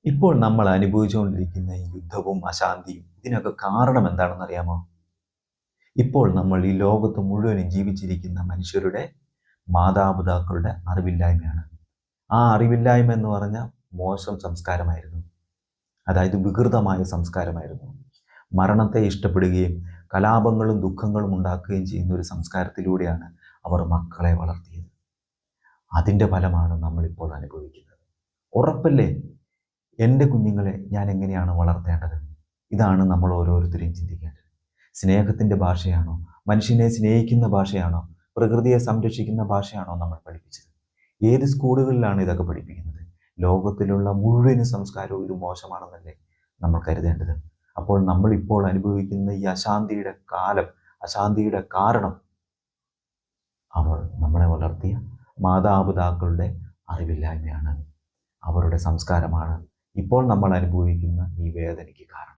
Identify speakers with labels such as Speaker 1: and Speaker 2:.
Speaker 1: ഇപ്പോൾ നമ്മൾ അനുഭവിച്ചുകൊണ്ടിരിക്കുന്ന ഈ യുദ്ധവും അശാന്തിയും ഇതിനൊക്കെ കാരണം എന്താണെന്ന് അറിയാമോ? ഇപ്പോൾ നമ്മൾ ഈ ലോകത്ത് മുഴുവനും ജീവിച്ചിരിക്കുന്ന മനുഷ്യരുടെ മാതാപിതാക്കളുടെ അറിവില്ലായ്മയാണ്. ആ അറിവില്ലായ്മ എന്ന് പറഞ്ഞാൽ മോശം സംസ്കാരമായിരുന്നു. അതായത് വികൃതമായ സംസ്കാരമായിരുന്നു. മരണത്തെ ഇഷ്ടപ്പെടുകയും കലാപങ്ങളും ദുഃഖങ്ങളും ഉണ്ടാക്കുകയും ചെയ്യുന്ന ഒരു സംസ്കാരത്തിലൂടെയാണ് അവർ മക്കളെ വളർത്തിയത്. അതിൻ്റെ ഫലമാണ് നമ്മളിപ്പോൾ അനുഭവിക്കുന്നത്. ഉറപ്പല്ലേ എൻ്റെ കുഞ്ഞുങ്ങളെ ഞാൻ എങ്ങനെയാണ് വളർത്തേണ്ടത്? ഇതാണ് നമ്മൾ ഓരോരുത്തരെയും ചിന്തിക്കേണ്ടത്. സ്നേഹത്തിൻ്റെ ഭാഷയാണോ? മനുഷ്യനെ സ്നേഹിക്കുന്ന ഭാഷയാണോ? പ്രകൃതിയെ സംരക്ഷിക്കുന്ന ഭാഷയാണോ നമ്മൾ പഠിപ്പിച്ചത്? ഏത് സ്കൂളുകളിലാണ് ഇതൊക്കെ പഠിപ്പിക്കുന്നത്? ലോകത്തിലുള്ള മുഴുവൻ സംസ്കാരവും ഇത് മോശമാണെന്നല്ലേ നമ്മൾ കരുതേണ്ടത്? അപ്പോൾ നമ്മൾ ഇപ്പോൾ അനുഭവിക്കുന്ന ഈ അശാന്തിയുടെ കാലം, അശാന്തിയുടെ കാരണം അവർ നമ്മളെ വളർത്തിയ മാതാപിതാക്കളുടെ അറിവില്ലായ്മയാണ്, അവരുടെ സംസ്കാരമാണ് ഇപ്പോൾ നമ്മൾ അനുഭവിക്കുന്ന ഈ വേദനയ്ക്ക് കാരണം.